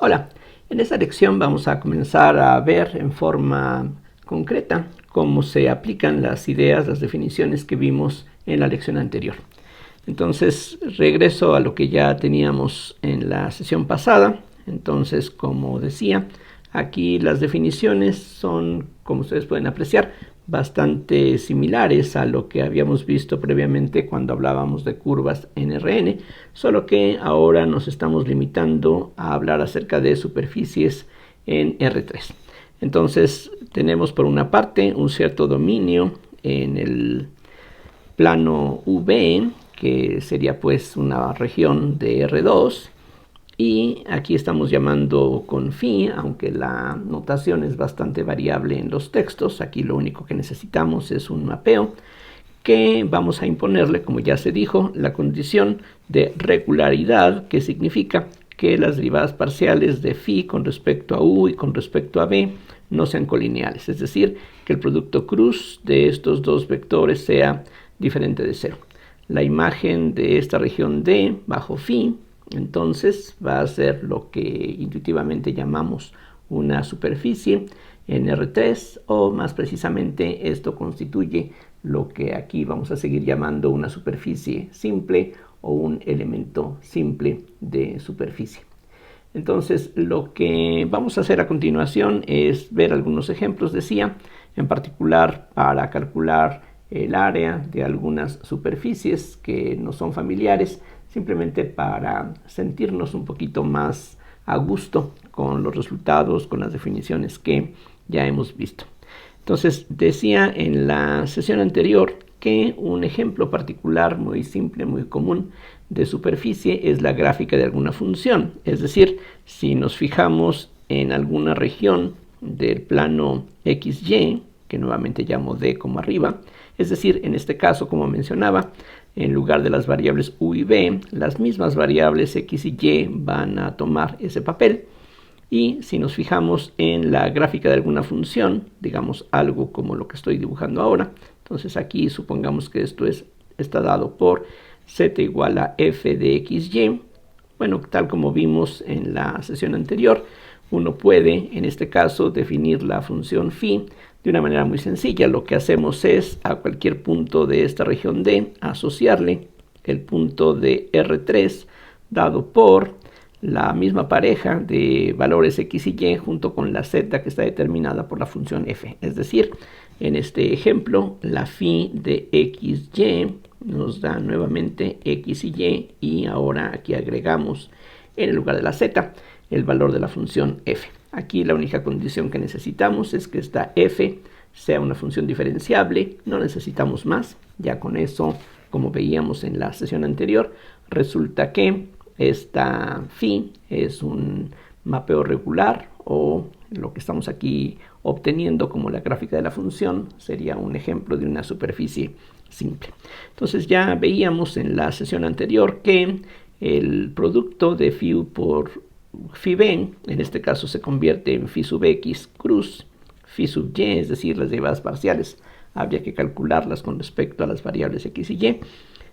Hola, en esta lección vamos a comenzar a ver en forma concreta cómo se aplican las ideas, las definiciones que vimos en la lección anterior. Entonces regreso a lo que ya teníamos en la sesión pasada. Entonces, como decía, aquí las definiciones son, como ustedes pueden apreciar, bastante similares a lo que habíamos visto previamente cuando hablábamos de curvas en Rn, solo que ahora nos estamos limitando a hablar acerca de superficies en R3. Entonces tenemos por una parte un cierto dominio en el plano V, que sería pues una región de R2, y aquí estamos llamando con phi, aunque la notación es bastante variable en los textos. Aquí lo único que necesitamos es un mapeo que vamos a imponerle, como ya se dijo, la condición de regularidad, que significa que las derivadas parciales de phi con respecto a u y con respecto a b no sean colineales, es decir, que el producto cruz de estos dos vectores sea diferente de cero. La imagen de esta región D bajo phi entonces va a ser lo que intuitivamente llamamos una superficie en R3, o más precisamente esto constituye lo que aquí vamos a seguir llamando una superficie simple o un elemento simple de superficie. Entonces lo que vamos a hacer a continuación es ver algunos ejemplos, decía, en particular para calcular el área de algunas superficies que no son familiares, simplemente para sentirnos un poquito más a gusto con los resultados, con las definiciones que ya hemos visto. Entonces decía en la sesión anterior que un ejemplo particular muy simple, muy común de superficie es la gráfica de alguna función. Es decir, si nos fijamos en alguna región del plano XY, que nuevamente llamo D como arriba, es decir, en este caso, como mencionaba, en lugar de las variables u y b, las mismas variables x y y van a tomar ese papel. Y si nos fijamos en la gráfica de alguna función, digamos algo como lo que estoy dibujando ahora, entonces aquí supongamos que esto está dado por z igual a f de xy. Bueno, tal como vimos en la sesión anterior, uno puede, en este caso, definir la función phi de una manera muy sencilla. Lo que hacemos es, a cualquier punto de esta región D, asociarle el punto de R3 dado por la misma pareja de valores x y y junto con la z que está determinada por la función f. Es decir, en este ejemplo, la phi de xy nos da nuevamente x y y ahora aquí agregamos en el lugar de la z el valor de la función f. Aquí la única condición que necesitamos es que esta f sea una función diferenciable, no necesitamos más. Ya con eso, como veíamos en la sesión anterior, resulta que esta phi es un mapeo regular, o lo que estamos aquí obteniendo como la gráfica de la función sería un ejemplo de una superficie simple. Entonces ya veíamos en la sesión anterior que el producto de phi u por phi b, en este caso se convierte en phi sub x cruz phi sub y, es decir, las derivadas parciales habría que calcularlas con respecto a las variables x y y.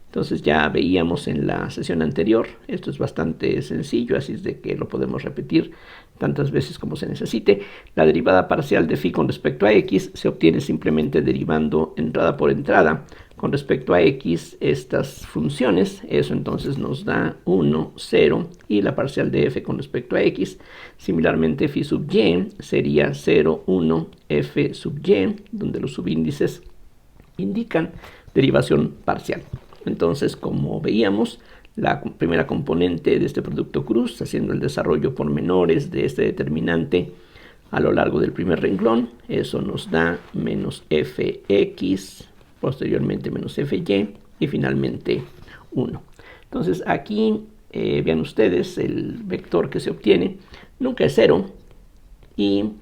Entonces ya veíamos en la sesión anterior, esto es bastante sencillo, así es de que lo podemos repetir tantas veces como se necesite. La derivada parcial de phi con respecto a x se obtiene simplemente derivando entrada por entrada con respecto a x estas funciones. Eso entonces nos da 1, 0, y la parcial de f con respecto a x. Similarmente, phi sub y sería 0, 1, f sub y, donde los subíndices indican derivación parcial. Entonces, como veíamos, la primera componente de este producto cruz, haciendo el desarrollo por menores de este determinante a lo largo del primer renglón, eso nos da menos fx, posteriormente menos fy y finalmente 1. Entonces aquí vean ustedes, el vector que se obtiene nunca es 0, y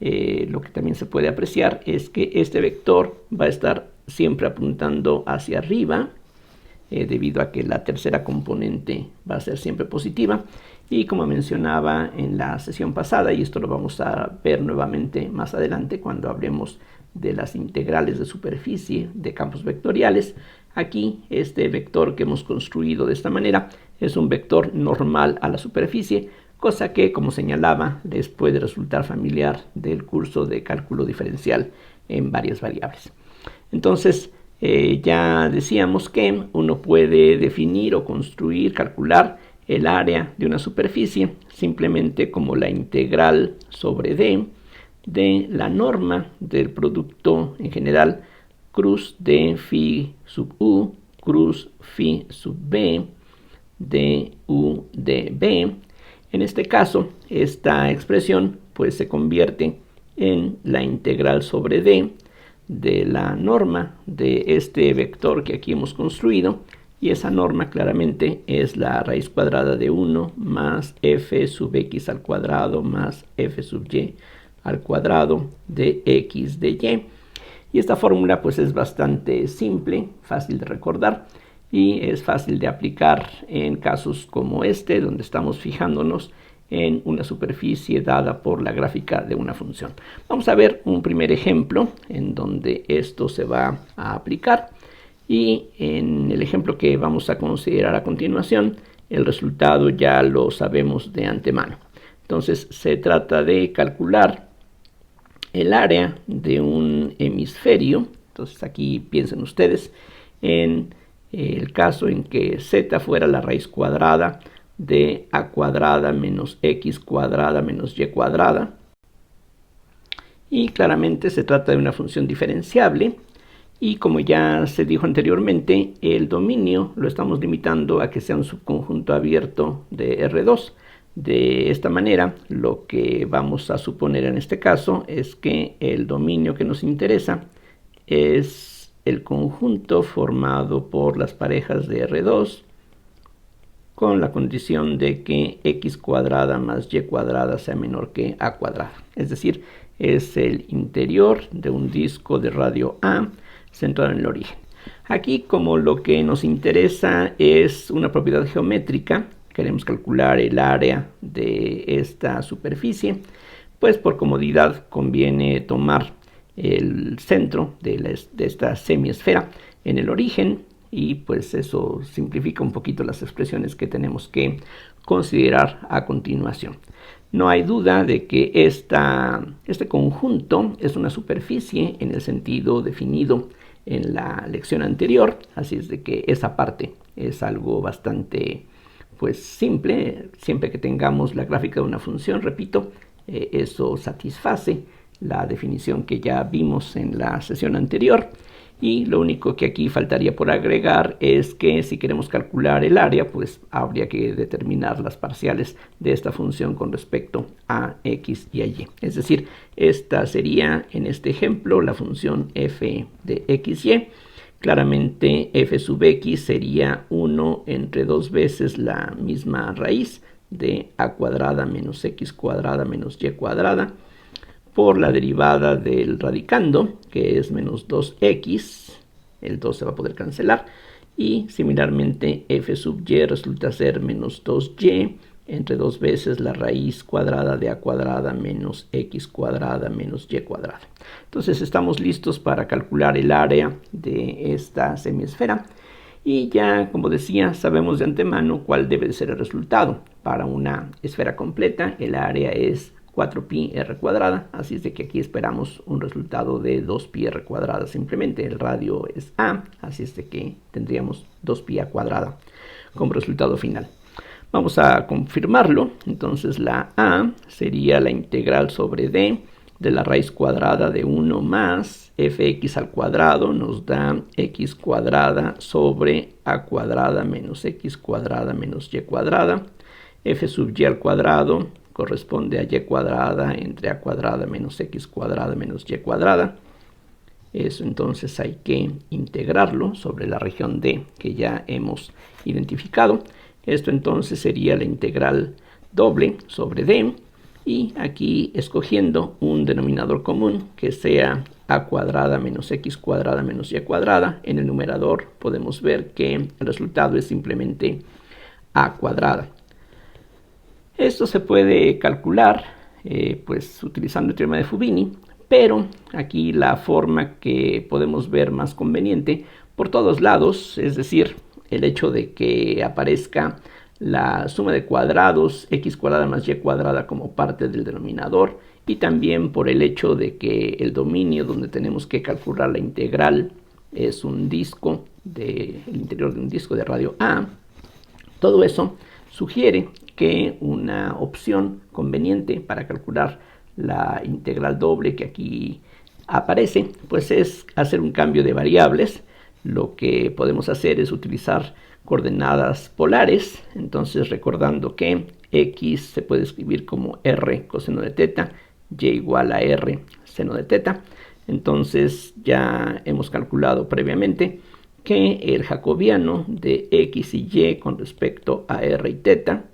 lo que también se puede apreciar es que este vector va a estar siempre apuntando hacia arriba, debido a que la tercera componente va a ser siempre positiva. Y como mencionaba en la sesión pasada, y esto lo vamos a ver nuevamente más adelante cuando hablemos de las integrales de superficie de campos vectoriales, aquí este vector que hemos construido de esta manera es un vector normal a la superficie, cosa que, como señalaba, les puede resultar familiar del curso de cálculo diferencial en varias variables. Entonces, ya decíamos que uno puede definir o construir, calcular el área de una superficie simplemente como la integral sobre D de la norma del producto en general cruz de phi sub u cruz phi sub b de u de b. En este caso, esta expresión pues se convierte en la integral sobre D de la norma de este vector que aquí hemos construido, y esa norma claramente es la raíz cuadrada de 1 más f sub x al cuadrado más f sub y al cuadrado de x de y. Y esta fórmula pues es bastante simple, fácil de recordar y es fácil de aplicar en casos como este, donde estamos fijándonos en una superficie dada por la gráfica de una función. Vamos a ver un primer ejemplo en donde esto se va a aplicar, y en el ejemplo que vamos a considerar a continuación, el resultado ya lo sabemos de antemano. Entonces se trata de calcular el área de un hemisferio. Entonces aquí piensen ustedes en el caso en que z fuera la raíz cuadrada de a cuadrada menos x cuadrada menos y cuadrada. Y claramente se trata de una función diferenciable. Y como ya se dijo anteriormente, el dominio lo estamos limitando a que sea un subconjunto abierto de R2. De esta manera, lo que vamos a suponer en este caso es que el dominio que nos interesa es el conjunto formado por las parejas de R2 con la condición de que x cuadrada más y cuadrada sea menor que a cuadrada. Es decir, es el interior de un disco de radio A centrado en el origen. Aquí, como lo que nos interesa es una propiedad geométrica, queremos calcular el área de esta superficie, pues por comodidad conviene tomar el centro de esta semiesfera en el origen, y pues eso simplifica un poquito las expresiones que tenemos que considerar a continuación. No hay duda de que este conjunto es una superficie en el sentido definido en la lección anterior, así es de que esa parte es algo bastante pues simple. Siempre que tengamos la gráfica de una función, repito, eso satisface la definición que ya vimos en la sesión anterior. Y lo único que aquí faltaría por agregar es que si queremos calcular el área, pues habría que determinar las parciales de esta función con respecto a x y a y. Es decir, esta sería en este ejemplo la función f de xy. Claramente f sub x sería 1 entre 2 veces la misma raíz de a cuadrada menos x cuadrada menos y cuadrada por la derivada del radicando, que es menos 2x, el 2 se va a poder cancelar, y similarmente f sub y resulta ser menos 2y entre 2 veces la raíz cuadrada de a cuadrada menos x cuadrada menos y cuadrada. Entonces estamos listos para calcular el área de esta semiesfera, y ya, como decía, sabemos de antemano cuál debe ser el resultado. Para una esfera completa, el área es 4pi r cuadrada, así es de que aquí esperamos un resultado de 2pi r cuadrada. Simplemente el radio es a, así es de que tendríamos 2pi a cuadrada como resultado final. Vamos a confirmarlo. Entonces la a sería la integral sobre d de la raíz cuadrada de 1 más fx al cuadrado, nos da x cuadrada sobre a cuadrada menos x cuadrada menos y cuadrada. F sub y al cuadrado corresponde a y cuadrada entre a cuadrada menos x cuadrada menos y cuadrada. Eso entonces hay que integrarlo sobre la región D que ya hemos identificado. Esto entonces sería la integral doble sobre D, y aquí escogiendo un denominador común que sea a cuadrada menos x cuadrada menos y cuadrada, en el numerador podemos ver que el resultado es simplemente a cuadrada. Esto se puede calcular pues utilizando el teorema de Fubini, pero aquí la forma que podemos ver más conveniente por todos lados, es decir, el hecho de que aparezca la suma de cuadrados, x cuadrada más y cuadrada como parte del denominador, y también por el hecho de que el dominio donde tenemos que calcular la integral es un disco, el interior de un disco de radio A. Todo eso sugiere que una opción conveniente para calcular la integral doble que aquí aparece, pues es hacer un cambio de variables. Lo que podemos hacer es utilizar coordenadas polares, entonces recordando que x se puede escribir como r coseno de teta, y igual a r seno de teta. Entonces ya hemos calculado previamente que el jacobiano de x y y con respecto a r y teta,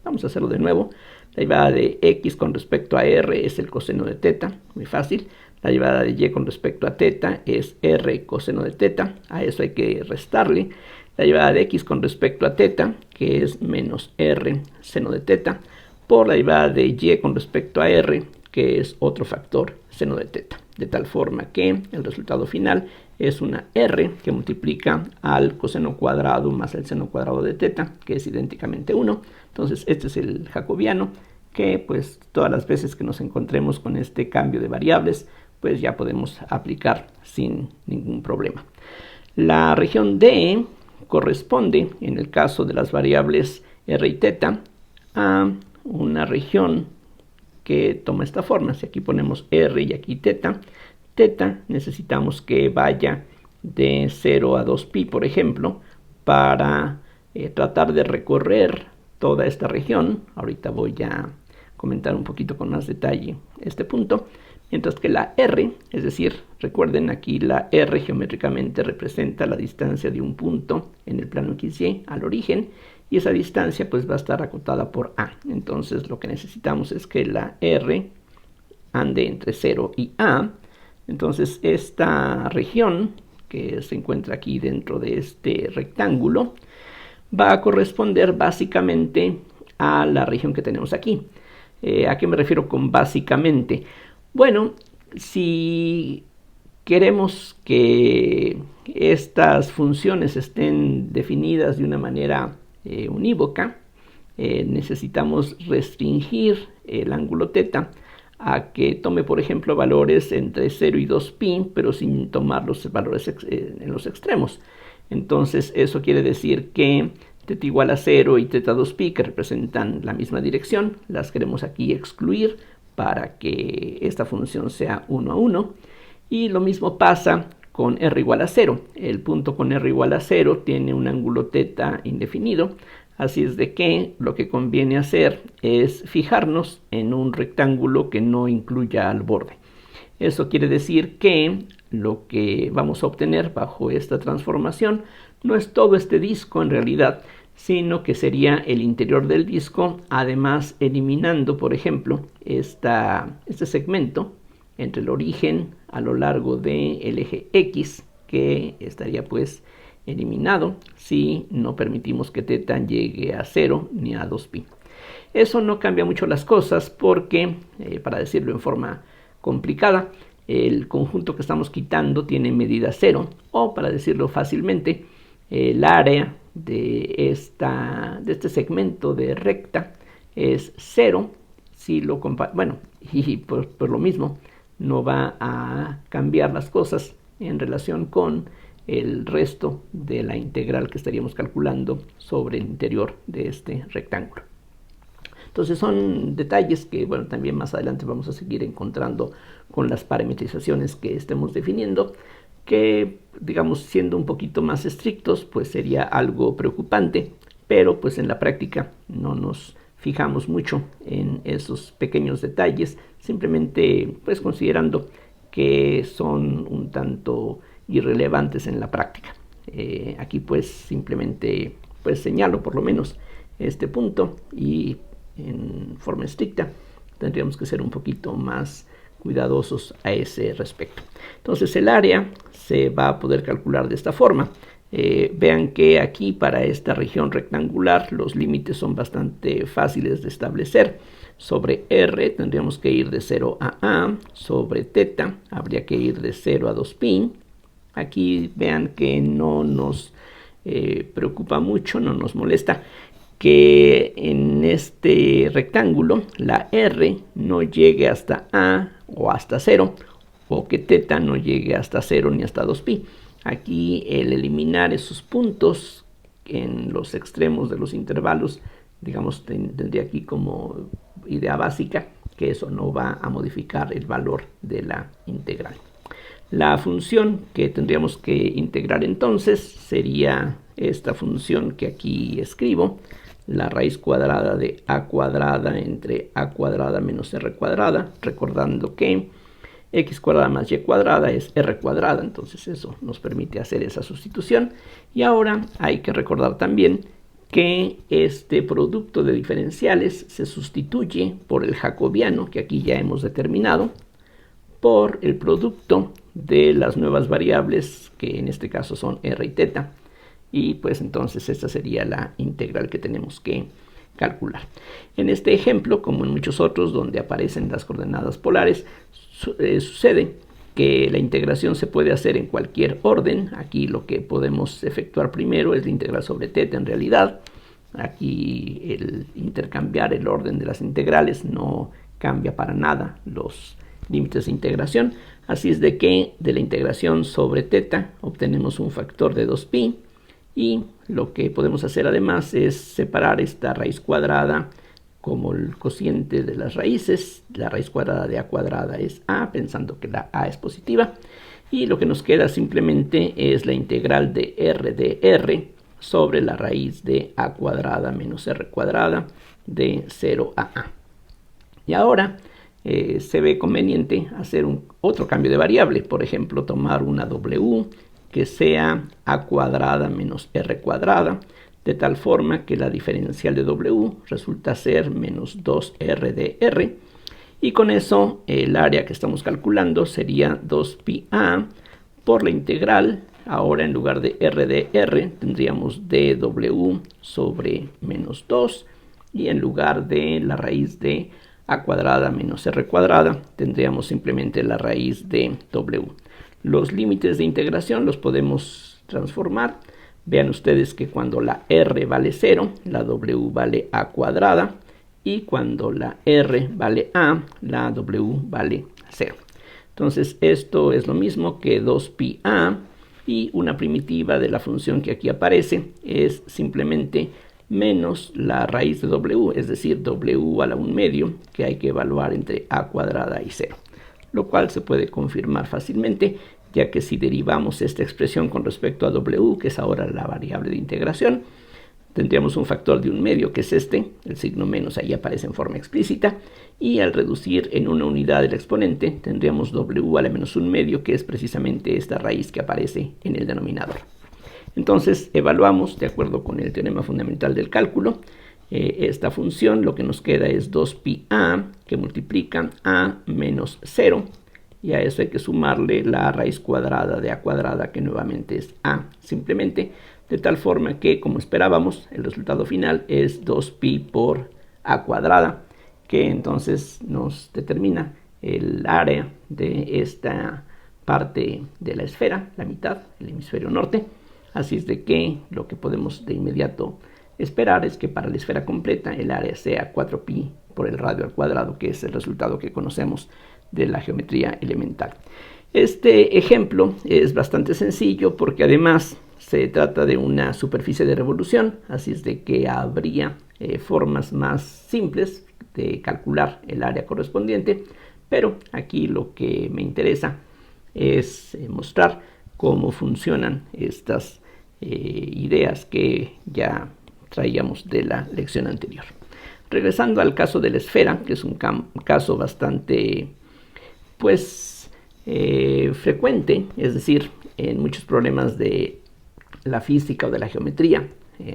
vamos a hacerlo de nuevo, la derivada de x con respecto a r es el coseno de teta, muy fácil. La derivada de y con respecto a teta es r coseno de teta, a eso hay que restarle la derivada de x con respecto a teta, que es menos r seno de teta, por la derivada de y con respecto a r, que es otro factor seno de teta, de tal forma que el resultado final es una r que multiplica al coseno cuadrado más el seno cuadrado de teta, que es idénticamente 1. Entonces este es el jacobiano, que pues todas las veces que nos encontremos con este cambio de variables, pues ya podemos aplicar sin ningún problema. La región D corresponde, en el caso de las variables r y teta, a una región que toma esta forma. Si aquí ponemos r y aquí teta, necesitamos que vaya de 0 a 2pi, por ejemplo, para tratar de recorrer toda esta región. Ahorita voy a comentar un poquito con más detalle este punto. Mientras que la r, es decir, recuerden aquí la r geométricamente representa la distancia de un punto en el plano XY al origen, y esa distancia pues va a estar acotada por a. Entonces lo que necesitamos es que la r ande entre 0 y a. Entonces esta región que se encuentra aquí dentro de este rectángulo va a corresponder básicamente a la región que tenemos aquí. ¿A qué me refiero con básicamente? Bueno, si queremos que estas funciones estén definidas de una manera unívoca, necesitamos restringir el ángulo teta a que tome, por ejemplo, valores entre 0 y 2pi, pero sin tomar los valores en los extremos. Entonces eso quiere decir que teta igual a 0 y teta 2pi, que representan la misma dirección, las queremos aquí excluir para que esta función sea 1 a 1. Y lo mismo pasa con r igual a 0. El punto con r igual a 0 tiene un ángulo teta indefinido. Así es de que lo que conviene hacer es fijarnos en un rectángulo que no incluya al borde. Eso quiere decir que lo que vamos a obtener bajo esta transformación no es todo este disco en realidad, sino que sería el interior del disco, además eliminando, por ejemplo, este segmento entre el origen a lo largo del eje X, que estaría pues eliminado si no permitimos que teta llegue a 0 ni a 2pi. Eso no cambia mucho las cosas porque, para decirlo en forma complicada, el conjunto que estamos quitando tiene medida 0, o para decirlo fácilmente, el área de este segmento de recta es 0. Si lo bueno, y por lo mismo no va a cambiar las cosas en relación con el resto de la integral que estaríamos calculando sobre el interior de este rectángulo. Entonces son detalles que, bueno, también más adelante vamos a seguir encontrando con las parametrizaciones que estemos definiendo, que, digamos, siendo un poquito más estrictos, pues sería algo preocupante, pero pues en la práctica no nos fijamos mucho en esos pequeños detalles, simplemente pues considerando que son un tanto irrelevantes en la práctica. Aquí pues simplemente pues señalo por lo menos este punto, y en forma estricta tendríamos que ser un poquito más cuidadosos a ese respecto. Entonces el área se va a poder calcular de esta forma. Vean que aquí para esta región rectangular los límites son bastante fáciles de establecer. Sobre r tendríamos que ir de 0 a a, sobre teta habría que ir de 0 a 2pi. Aquí vean que no nos preocupa mucho, no nos molesta que en este rectángulo la r no llegue hasta a o hasta 0, o que θ no llegue hasta 0 ni hasta 2pi. Aquí el eliminar esos puntos en los extremos de los intervalos, digamos, tendría aquí como idea básica que eso no va a modificar el valor de la integral. La función que tendríamos que integrar entonces sería esta función que aquí escribo, la raíz cuadrada de a cuadrada entre a cuadrada menos r cuadrada, recordando que x cuadrada más y cuadrada es r cuadrada, entonces eso nos permite hacer esa sustitución. Y ahora hay que recordar también que este producto de diferenciales se sustituye por el jacobiano, que aquí ya hemos determinado, por el producto de las nuevas variables, que en este caso son r y θ. Y pues entonces esta sería la integral que tenemos que calcular. En este ejemplo, como en muchos otros donde aparecen las coordenadas polares, sucede que la integración se puede hacer en cualquier orden. Aquí lo que podemos efectuar primero es la integral sobre θ en realidad. Aquí el intercambiar el orden de las integrales no cambia para nada los límites de integración. Así es de que de la integración sobre θ obtenemos un factor de 2pi. Y lo que podemos hacer además es separar esta raíz cuadrada como el cociente de las raíces. La raíz cuadrada de a cuadrada es a, pensando que la a es positiva. Y lo que nos queda simplemente es la integral de r sobre la raíz de a cuadrada menos r cuadrada de 0 a a. Y ahora se ve conveniente hacer otro cambio de variable. Por ejemplo, tomar una w que sea a cuadrada menos r cuadrada, de tal forma que la diferencial de w resulta ser menos 2r de r, y con eso el área que estamos calculando sería 2πa por la integral. Ahora en lugar de r de r tendríamos dw sobre menos 2, y en lugar de la raíz de a cuadrada menos r cuadrada tendríamos simplemente la raíz de w. Los límites de integración los podemos transformar. Vean ustedes que cuando la r vale 0, la w vale a cuadrada, y cuando la r vale a, la w vale 0. Entonces esto es lo mismo que 2πa, y una primitiva de la función que aquí aparece es simplemente menos la raíz de w, es decir, w a la 1/2, que hay que evaluar entre a cuadrada y 0. Lo cual se puede confirmar fácilmente, ya que si derivamos esta expresión con respecto a w, que es ahora la variable de integración, tendríamos un factor de 1/2, que es este, el signo menos ahí aparece en forma explícita, y al reducir en una unidad el exponente, tendríamos w a la menos 1/2, que es precisamente esta raíz que aparece en el denominador. Entonces evaluamos, de acuerdo con el teorema fundamental del cálculo, esta función. Lo que nos queda es 2πa, que multiplica a menos 0, y a eso hay que sumarle la raíz cuadrada de a cuadrada, que nuevamente es a, simplemente, de tal forma que, como esperábamos, el resultado final es 2pi por a cuadrada, que entonces nos determina el área de esta parte de la esfera, la mitad, el hemisferio norte. Así es de que lo que podemos de inmediato esperar es que para la esfera completa el área sea 4pi por el radio al cuadrado, que es el resultado que conocemos de la geometría elemental. Este ejemplo es bastante sencillo porque además se trata de una superficie de revolución, así es de que habría formas más simples de calcular el área correspondiente, pero aquí lo que me interesa es mostrar cómo funcionan estas ideas que ya traíamos de la lección anterior. Regresando al caso de la esfera, que es un caso bastante frecuente, es decir, en muchos problemas de la física o de la geometría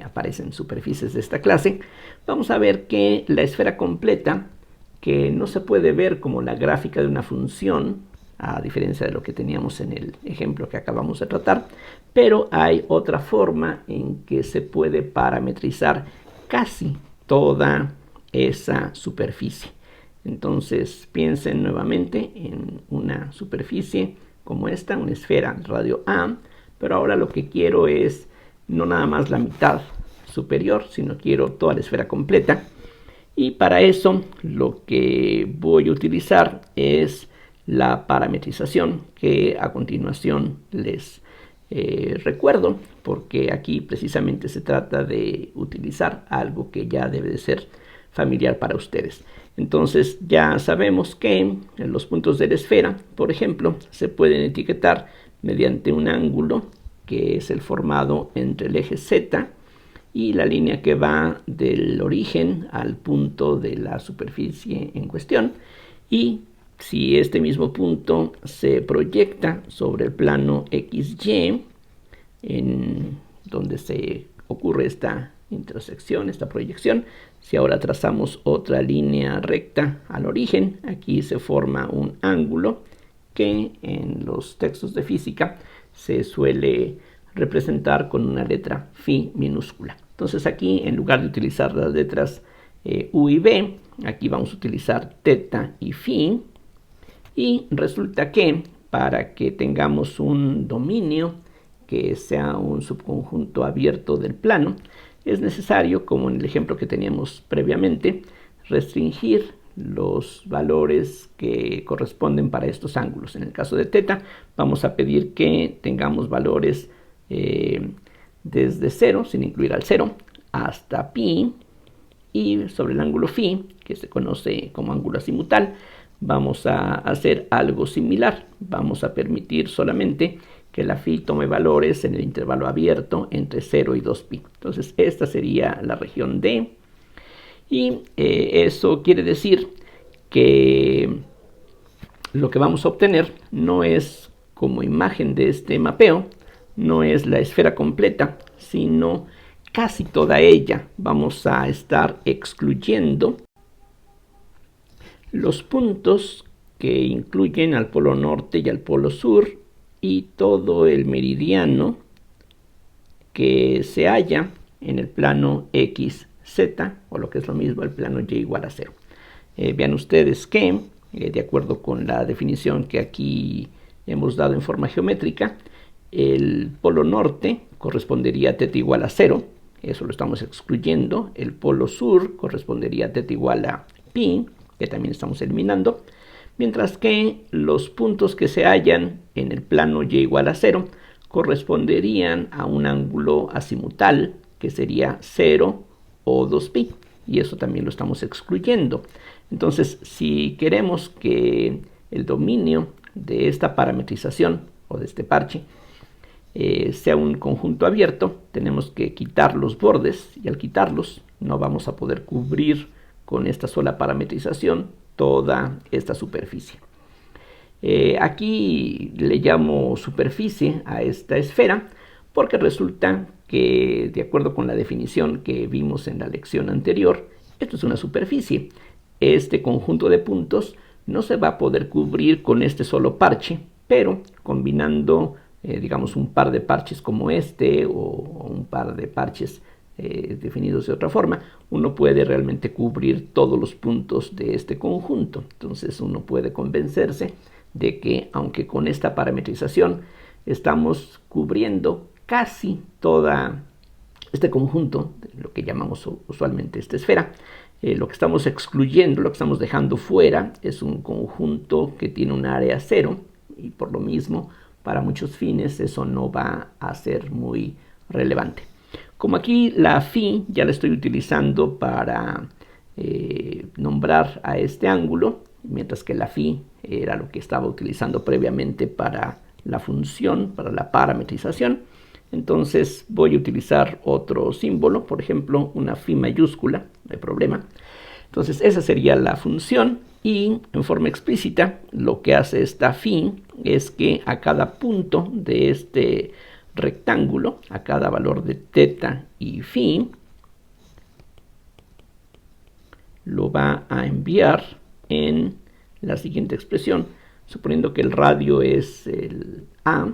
aparecen superficies de esta clase. Vamos a ver que la esfera completa, que no se puede ver como la gráfica de una función, a diferencia de lo que teníamos en el ejemplo que acabamos de tratar, pero hay otra forma en que se puede parametrizar casi toda esa superficie. Entonces piensen nuevamente en una superficie como esta, una esfera radio A, pero ahora lo que quiero es no nada más la mitad superior, sino quiero toda la esfera completa. Y para eso lo que voy a utilizar es la parametrización, que a continuación les recuerdo, porque aquí precisamente se trata de utilizar algo que ya debe de ser familiar para ustedes. Entonces ya sabemos que los puntos de la esfera, por ejemplo, se pueden etiquetar mediante un ángulo que es el formado entre el eje Z y la línea que va del origen al punto de la superficie en cuestión. Y si este mismo punto se proyecta sobre el plano XY, en donde se ocurre esta intersección, esta proyección, si ahora trazamos otra línea recta al origen, aquí se forma un ángulo que en los textos de física se suele representar con una letra phi minúscula. Entonces aquí, en lugar de utilizar las letras U y B, aquí vamos a utilizar teta y phi. Y resulta que para que tengamos un dominio que sea un subconjunto abierto del plano, es necesario, como en el ejemplo que teníamos previamente, restringir los valores que corresponden para estos ángulos. En el caso de teta, vamos a pedir que tengamos valores desde 0, sin incluir al 0, hasta pi, y sobre el ángulo phi, que se conoce como ángulo azimutal, vamos a hacer algo similar. Vamos a permitir solamente que la phi tome valores en el intervalo abierto entre 0 y 2pi. Entonces esta sería la región D. Y eso quiere decir que lo que vamos a obtener no es como imagen de este mapeo, no es la esfera completa, sino casi toda ella. Vamos a estar excluyendo los puntos que incluyen al polo norte y al polo sur y todo el meridiano que se halla en el plano XZ, o lo que es lo mismo, el plano Y igual a 0. Vean ustedes que, de acuerdo con la definición que aquí hemos dado en forma geométrica, el polo norte correspondería a teta igual a 0, eso lo estamos excluyendo. El polo sur correspondería a teta igual a pi, que también estamos eliminando, mientras que los puntos que se hallan en el plano Y igual a 0 corresponderían a un ángulo azimutal, que sería 0 o 2pi, y eso también lo estamos excluyendo. Entonces, si queremos que el dominio de esta parametrización o de este parche sea un conjunto abierto, tenemos que quitar los bordes, y al quitarlos no vamos a poder cubrir con esta sola parametrización toda esta superficie. Aquí le llamo superficie a esta esfera porque resulta que, de acuerdo con la definición que vimos en la lección anterior, esto es una superficie. Este conjunto de puntos no se va a poder cubrir con este solo parche, pero combinando digamos un par de parches como este, o un par de parches definidos de otra forma, uno puede realmente cubrir todos los puntos de este conjunto. Entonces uno puede convencerse de que, aunque con esta parametrización estamos cubriendo casi toda este conjunto, lo que llamamos usualmente esta esfera, lo que estamos excluyendo, lo que estamos dejando fuera, es un conjunto que tiene un área 0, y por lo mismo, para muchos fines, eso no va a ser muy relevante. Como aquí la phi ya la estoy utilizando para nombrar a este ángulo, mientras que la phi era lo que estaba utilizando previamente para la función, para la parametrización, entonces voy a utilizar otro símbolo, por ejemplo una phi mayúscula, no hay problema. Entonces esa sería la función, y en forma explícita lo que hace esta phi es que a cada punto de este rectángulo, a cada valor de teta y phi, lo va a enviar en la siguiente expresión, suponiendo que el radio es el a.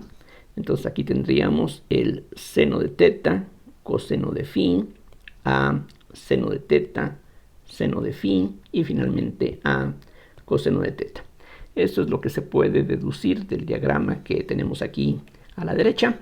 Entonces aquí tendríamos el seno de teta, coseno de phi, a seno de teta, seno de phi, y finalmente a coseno de teta. Esto es lo que se puede deducir del diagrama que tenemos aquí a la derecha.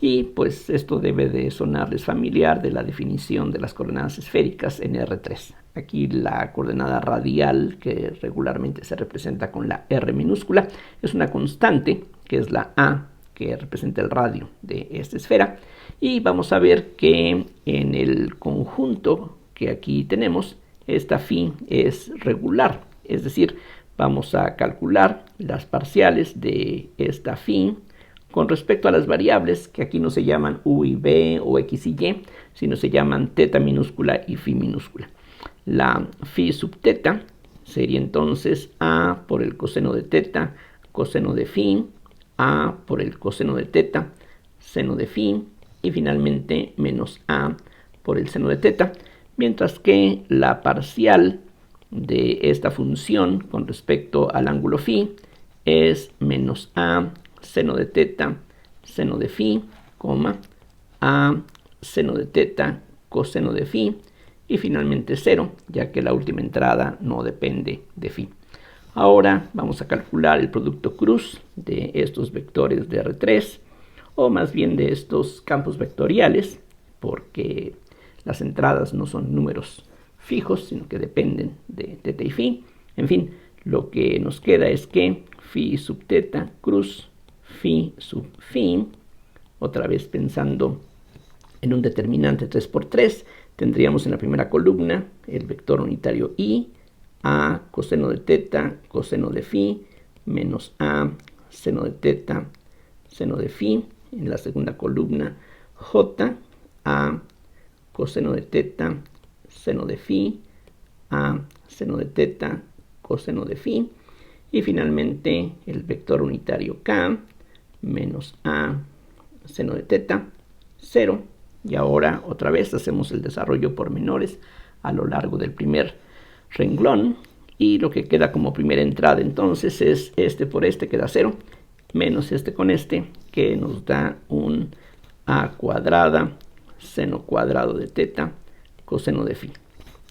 Y pues esto debe de sonarles familiar de la definición de las coordenadas esféricas en R3. Aquí la coordenada radial, que regularmente se representa con la R minúscula, es una constante, que es la A, que representa el radio de esta esfera. Y vamos a ver que en el conjunto que aquí tenemos, esta phi es regular. Es decir, vamos a calcular las parciales de esta phi con respecto a las variables que aquí no se llaman u y b o x y y, sino se llaman teta minúscula y phi minúscula. La phi sub teta sería entonces a por el coseno de teta, coseno de phi, a por el coseno de teta, seno de phi, y finalmente menos a por el seno de teta, mientras que la parcial de esta función con respecto al ángulo phi es menos a seno de teta, seno de phi, a seno de teta, coseno de phi, y finalmente 0, ya que la última entrada no depende de phi. Ahora vamos a calcular el producto cruz de estos vectores de R3, o más bien de estos campos vectoriales, porque las entradas no son números fijos, sino que dependen de teta y phi. En fin, lo que nos queda es que phi sub teta cruz phi sub phi, otra vez pensando en un determinante 3 por 3, tendríamos en la primera columna el vector unitario i, a coseno de teta, coseno de phi, menos a seno de teta, seno de phi. En la segunda columna j, a coseno de teta, seno de phi, a seno de teta, coseno de phi. Y finalmente el vector unitario k, menos a seno de teta, 0. Y ahora otra vez hacemos el desarrollo por menores a lo largo del primer renglón. Y lo que queda como primera entrada entonces es este por este, queda 0, menos este con este, que nos da un a cuadrada, seno cuadrado de teta, coseno de phi.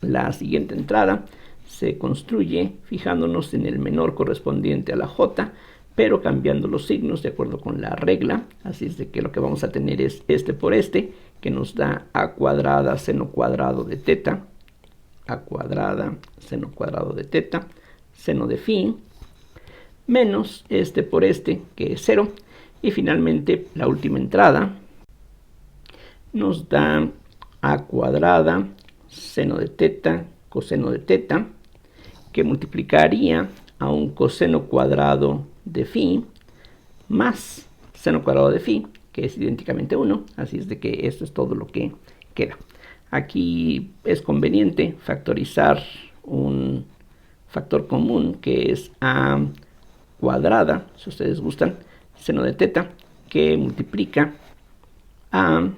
La siguiente entrada se construye fijándonos en el menor correspondiente a la j, pero cambiando los signos de acuerdo con la regla. Así es de que lo que vamos a tener es este por este, que nos da a cuadrada seno cuadrado de teta, a cuadrada seno cuadrado de teta, seno de phi, menos este por este, que es 0. Y finalmente la última entrada nos da a cuadrada seno de teta, coseno de teta, que multiplicaría a un coseno cuadrado de phi más seno cuadrado de phi, que es idénticamente 1. Así es de que esto es todo lo que queda. Aquí es conveniente factorizar un factor común, que es a cuadrada, si ustedes gustan, seno de teta, que multiplica a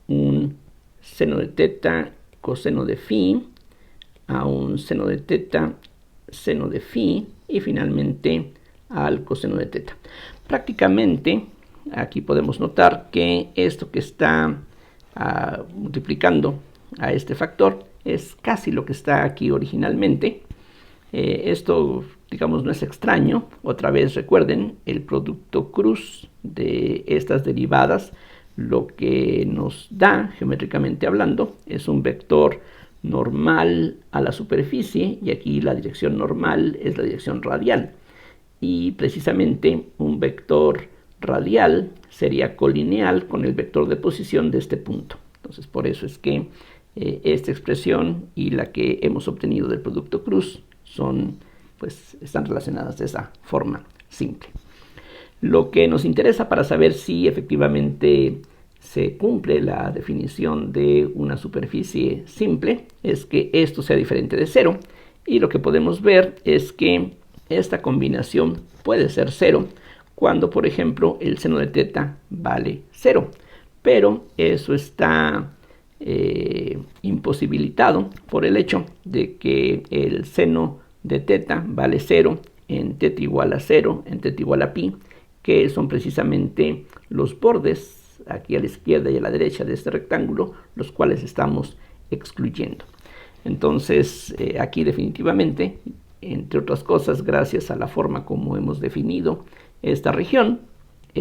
un seno de teta coseno de phi, a un seno de teta seno de phi, y finalmente al coseno de teta. Prácticamente aquí podemos notar que esto que está multiplicando a este factor es casi lo que está aquí originalmente. Esto, digamos, no es extraño. Otra vez recuerden, el producto cruz de estas derivadas lo que nos da, geométricamente hablando, es un vector normal a la superficie, y aquí la dirección normal es la dirección radial. Y precisamente un vector radial sería colineal con el vector de posición de este punto. Entonces, por eso es que esta expresión y la que hemos obtenido del producto cruz están relacionadas de esa forma simple. Lo que nos interesa para saber si efectivamente se cumple la definición de una superficie simple es que esto sea diferente de 0. Y lo que podemos ver es que esta combinación puede ser 0 cuando, por ejemplo, el seno de teta vale 0. Pero eso está imposibilitado por el hecho de que el seno de teta vale 0 en teta igual a 0, en teta igual a pi, que son precisamente los bordes aquí a la izquierda y a la derecha de este rectángulo, los cuales estamos excluyendo. Entonces, aquí definitivamente, entre otras cosas, gracias a la forma como hemos definido esta región,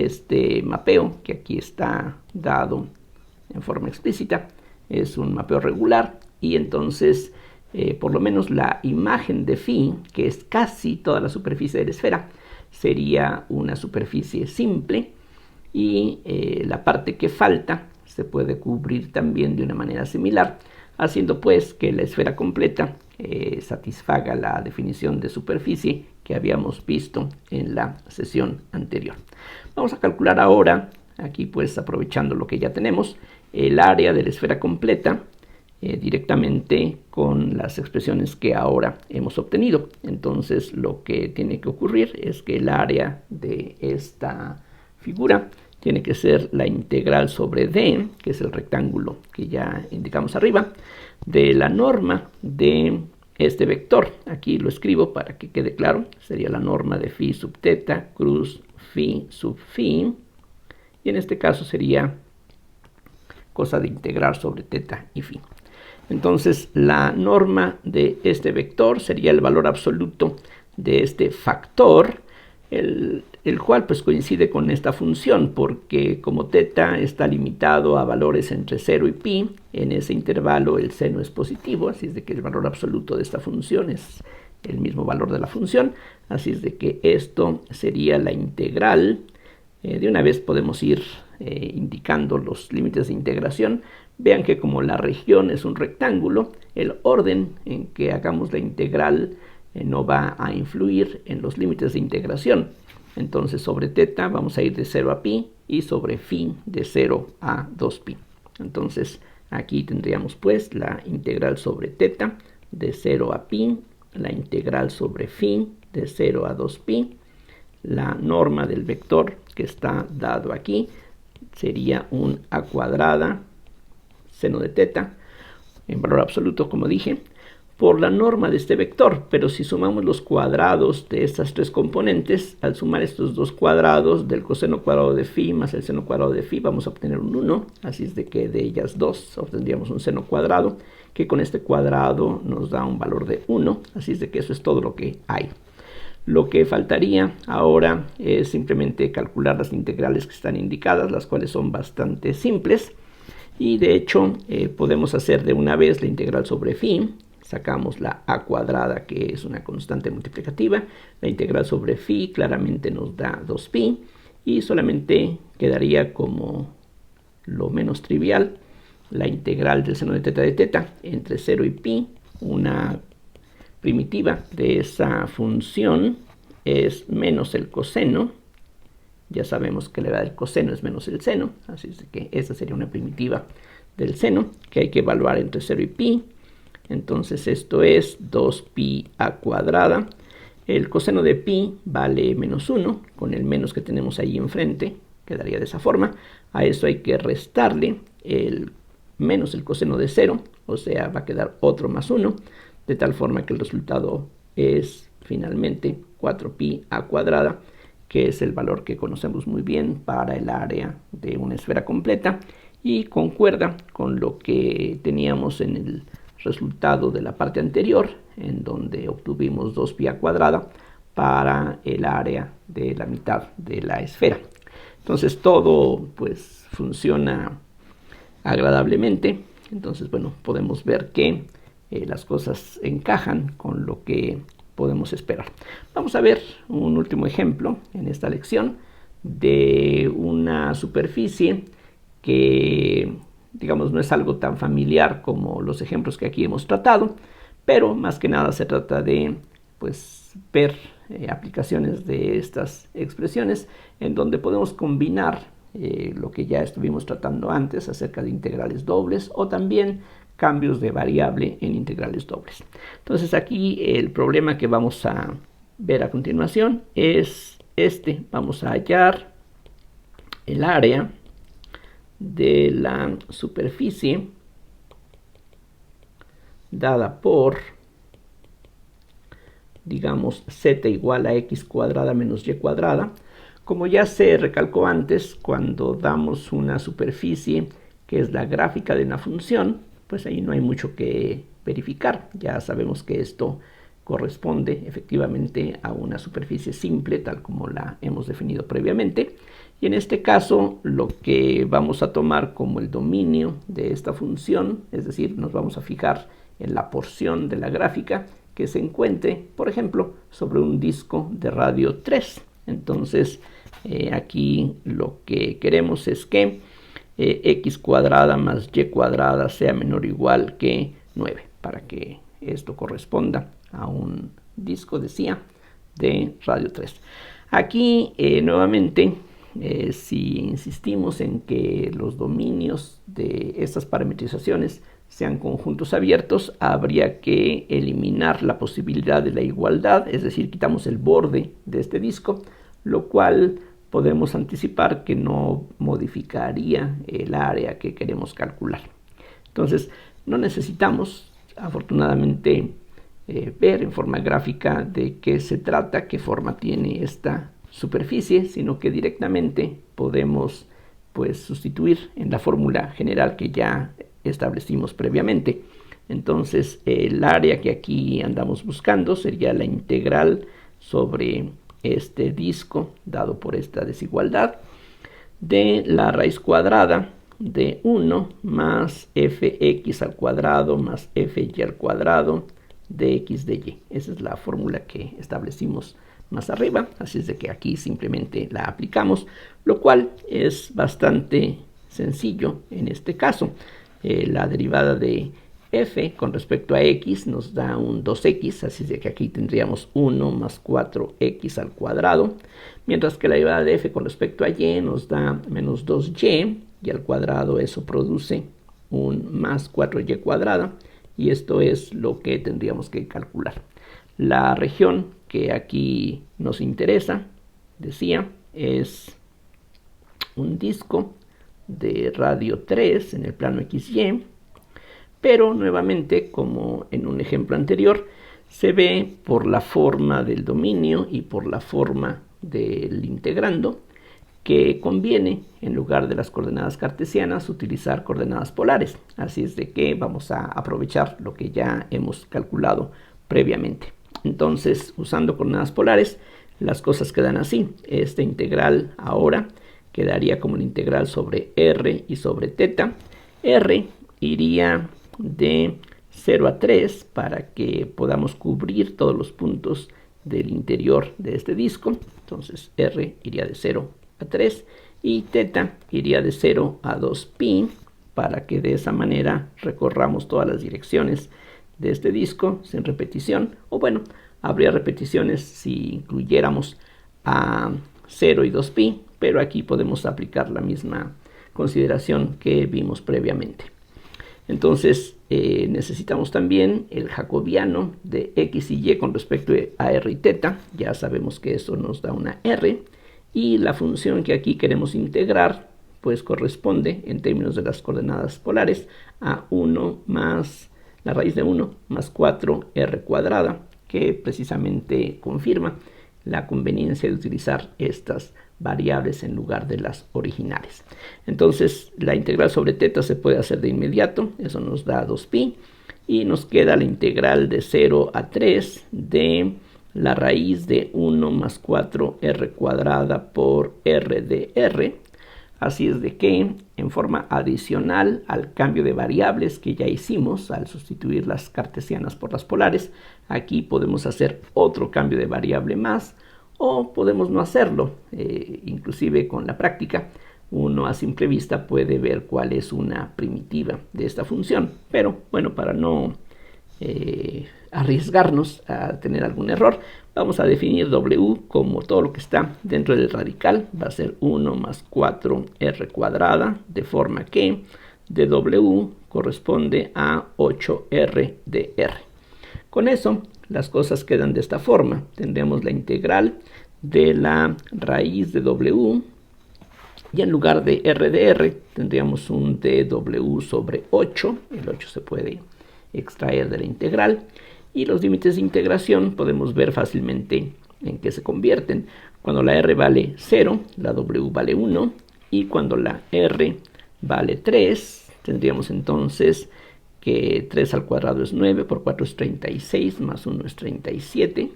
este mapeo que aquí está dado en forma explícita es un mapeo regular, y entonces por lo menos la imagen de phi, que es casi toda la superficie de la esfera, sería una superficie simple, y la parte que falta se puede cubrir también de una manera similar, haciendo pues que la esfera completa satisfaga la definición de superficie que habíamos visto en la sesión anterior. Vamos a calcular ahora, aquí pues aprovechando lo que ya tenemos, el área de la esfera completa directamente con las expresiones que ahora hemos obtenido. Entonces lo que tiene que ocurrir es que el área de esta figura tiene que ser la integral sobre D, que es el rectángulo que ya indicamos arriba, de la norma de este vector. Aquí lo escribo para que quede claro. Sería la norma de phi sub teta cruz phi sub phi, y en este caso sería cosa de integrar sobre teta y phi. Entonces la norma de este vector sería el valor absoluto de este factor, el cual pues coincide con esta función, porque como teta está limitado a valores entre 0 y pi, en ese intervalo el seno es positivo, así es de que el valor absoluto de esta función es el mismo valor de la función, así es de que esto sería la integral. De una vez podemos ir indicando los límites de integración. Vean que como la región es un rectángulo, el orden en que hagamos la integral no va a influir en los límites de integración. Entonces sobre teta vamos a ir de 0 a pi, y sobre phi de 0 a 2pi. Entonces aquí tendríamos pues la integral sobre teta de 0 a pi, la integral sobre phi de 0 a 2pi, la norma del vector que está dado aquí sería un a cuadrada seno de teta en valor absoluto, como dije, por la norma de este vector. Pero si sumamos los cuadrados de estas tres componentes, al sumar estos dos cuadrados del coseno cuadrado de phi más el seno cuadrado de phi, vamos a obtener un 1, así es de que de ellas dos obtendríamos un seno cuadrado, que con este cuadrado nos da un valor de 1, así es de que eso es todo lo que hay. Lo que faltaría ahora es simplemente calcular las integrales que están indicadas, las cuales son bastante simples, y de hecho podemos hacer de una vez la integral sobre phi. Sacamos la a cuadrada, que es una constante multiplicativa, la integral sobre phi claramente nos da 2pi, y solamente quedaría como lo menos trivial la integral del seno de teta entre 0 y pi. Una primitiva de esa función es menos el coseno. Ya sabemos que la edad del coseno es menos el seno, así es que esa sería una primitiva del seno que hay que evaluar entre 0 y pi. Entonces esto es 2pi a cuadrada. El coseno de pi vale menos 1, con el menos que tenemos ahí enfrente, quedaría de esa forma. A eso hay que restarle el menos el coseno de 0, o sea, va a quedar otro más 1, de tal forma que el resultado es finalmente 4pi a cuadrada, que es el valor que conocemos muy bien para el área de una esfera completa, y concuerda con lo que teníamos en el resultado de la parte anterior, en donde obtuvimos 2pi a cuadrada para el área de la mitad de la esfera. Entonces todo pues funciona agradablemente. Entonces bueno, podemos ver que las cosas encajan con lo que podemos esperar. Vamos a ver un último ejemplo en esta lección de una superficie que, digamos, no es algo tan familiar como los ejemplos que aquí hemos tratado, pero más que nada se trata de pues ver aplicaciones de estas expresiones en donde podemos combinar lo que ya estuvimos tratando antes acerca de integrales dobles, o también cambios de variable en integrales dobles. Entonces aquí el problema que vamos a ver a continuación es este. Vamos a hallar el área de la superficie dada por, digamos, z igual a x cuadrada menos y cuadrada. Como ya se recalcó antes, cuando damos una superficie que es la gráfica de una función, pues ahí no hay mucho que verificar. Ya sabemos que esto corresponde efectivamente a una superficie simple, tal como la hemos definido previamente. Y en este caso lo que vamos a tomar como el dominio de esta función, es decir, nos vamos a fijar en la porción de la gráfica que se encuentre, por ejemplo, sobre un disco de radio 3. Entonces, aquí lo que queremos es que x cuadrada más y cuadrada sea menor o igual que 9, para que esto corresponda a un disco, decía, de radio 3. Aquí, nuevamente, si insistimos en que los dominios de estas parametrizaciones sean conjuntos abiertos, habría que eliminar la posibilidad de la igualdad, es decir, quitamos el borde de este disco, lo cual podemos anticipar que no modificaría el área que queremos calcular. Entonces, no necesitamos, afortunadamente, ver en forma gráfica de qué se trata, qué forma tiene esta superficie, sino que directamente podemos sustituir en la fórmula general que ya establecimos previamente. Entonces, el área que aquí andamos buscando sería la integral sobre este disco dado por esta desigualdad de la raíz cuadrada de 1 más fx al cuadrado más fy al cuadrado de x de y. Esa es la fórmula que establecimos más arriba, así es de que aquí simplemente la aplicamos, lo cual es bastante sencillo en este caso. La derivada de f con respecto a x nos da un 2x, así es de que aquí tendríamos 1 más 4x al cuadrado, mientras que la derivada de f con respecto a y nos da menos 2y, y al cuadrado eso produce un más 4y cuadrada, y esto es lo que tendríamos que calcular. La región que aquí nos interesa, decía, es un disco de radio 3 en el plano XY, pero nuevamente, como en un ejemplo anterior, se ve por la forma del dominio y por la forma del integrando que conviene, en lugar de las coordenadas cartesianas, utilizar coordenadas polares. Así es de que vamos a aprovechar lo que ya hemos calculado previamente. Entonces, usando coordenadas polares, las cosas quedan así. Esta integral ahora quedaría como la integral sobre r y sobre θ. R iría de 0 a 3 para que podamos cubrir todos los puntos del interior de este disco. Entonces, r iría de 0 a 3 y θ iría de 0 a 2pi para que de esa manera recorramos todas las direcciones de este disco sin repetición, o bueno, habría repeticiones si incluyéramos a 0 y 2pi, pero aquí podemos aplicar la misma consideración que vimos previamente. Entonces necesitamos también el jacobiano de x y y con respecto a r y θ. Ya sabemos que eso nos da una r, y la función que aquí queremos integrar pues corresponde en términos de las coordenadas polares a 1 más la raíz de 1 más 4r cuadrada, que precisamente confirma la conveniencia de utilizar estas variables en lugar de las originales. Entonces, la integral sobre θ se puede hacer de inmediato, eso nos da 2pi, y nos queda la integral de 0 a 3 de la raíz de 1 más 4r cuadrada por r de r. Así es de que, en forma adicional al cambio de variables que ya hicimos al sustituir las cartesianas por las polares, aquí podemos hacer otro cambio de variable más, o podemos no hacerlo. Inclusive con la práctica, uno a simple vista puede ver cuál es una primitiva de esta función. Pero bueno, para no arriesgarnos a tener algún error, vamos a definir w como todo lo que está dentro del radical. Va a ser 1 más 4r cuadrada, de forma que de w corresponde a 8r de r. Con eso, las cosas quedan de esta forma. Tendremos la integral de la raíz de w, y en lugar de r tendríamos un dw sobre 8. El 8 se puede extraer de la integral, y los límites de integración podemos ver fácilmente en qué se convierten. Cuando la r vale 0, la w vale 1, y cuando la r vale 3, tendríamos entonces que 3 al cuadrado es 9, por 4 es 36, más 1 es 37,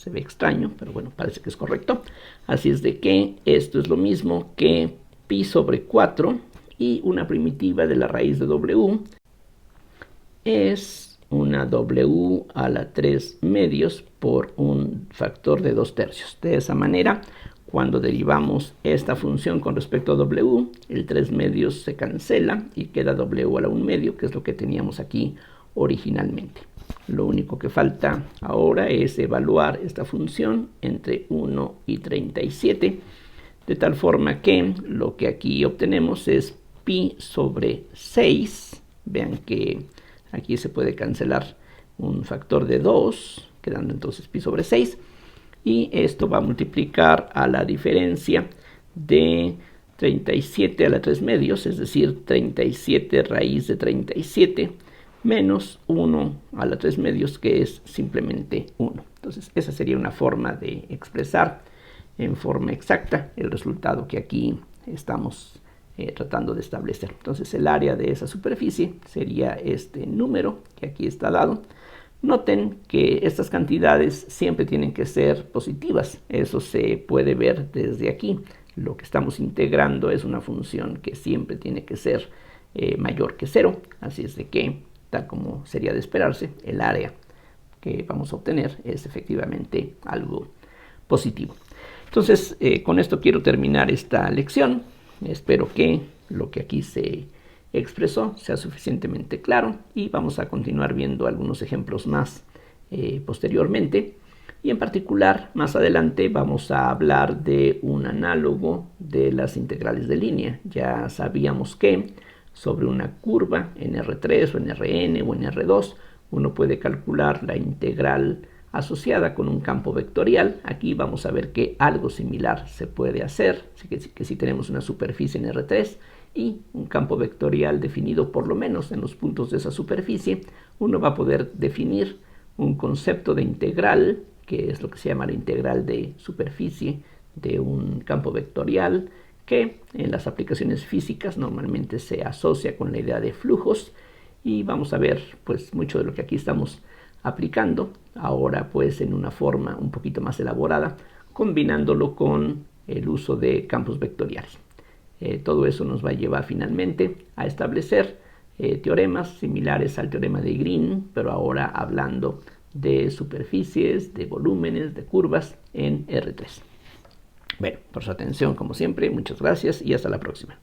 se ve extraño, pero bueno, parece que es correcto. Así es de que esto es lo mismo que pi sobre 4 y una primitiva de la raíz de w es una w a la 3 medios por un factor de 2 tercios. De esa manera, cuando derivamos esta función con respecto a w, el 3 medios se cancela y queda w a la 1 medio, que es lo que teníamos aquí originalmente. Lo único que falta ahora es evaluar esta función entre 1 y 37, de tal forma que lo que aquí obtenemos es pi sobre 6. Vean que aquí se puede cancelar un factor de 2, quedando entonces pi sobre 6. Y esto va a multiplicar a la diferencia de 37 a la 3 medios, es decir, 37 raíz de 37, menos 1 a la 3 medios, que es simplemente 1. Entonces, esa sería una forma de expresar en forma exacta el resultado que aquí estamos tratando de establecer. Entonces, el área de esa superficie sería este número que aquí está dado. Noten que estas cantidades siempre tienen que ser positivas. Eso se puede ver desde aquí. Lo que estamos integrando es una función que siempre tiene que ser mayor que 0. Así es de que, tal como sería de esperarse, el área que vamos a obtener es efectivamente algo positivo. Entonces, con esto quiero terminar esta lección. Espero que lo que aquí se expresó sea suficientemente claro y vamos a continuar viendo algunos ejemplos más posteriormente. Y en particular, más adelante vamos a hablar de un análogo de las integrales de línea. Ya sabíamos que sobre una curva en R3 o en Rn o en R2 uno puede calcular la integral asociada con un campo vectorial. Aquí vamos a ver que algo similar se puede hacer, que si tenemos una superficie en R3 y un campo vectorial definido por lo menos en los puntos de esa superficie, uno va a poder definir un concepto de integral, que es lo que se llama la integral de superficie de un campo vectorial, que en las aplicaciones físicas normalmente se asocia con la idea de flujos, y vamos a ver pues mucho de lo que aquí estamos aplicando ahora pues en una forma un poquito más elaborada, combinándolo con el uso de campos vectoriales. Todo eso nos va a llevar finalmente a establecer teoremas similares al teorema de Green, pero ahora hablando de superficies, de volúmenes, de curvas en R3. Bueno, por su atención como siempre, muchas gracias y hasta la próxima.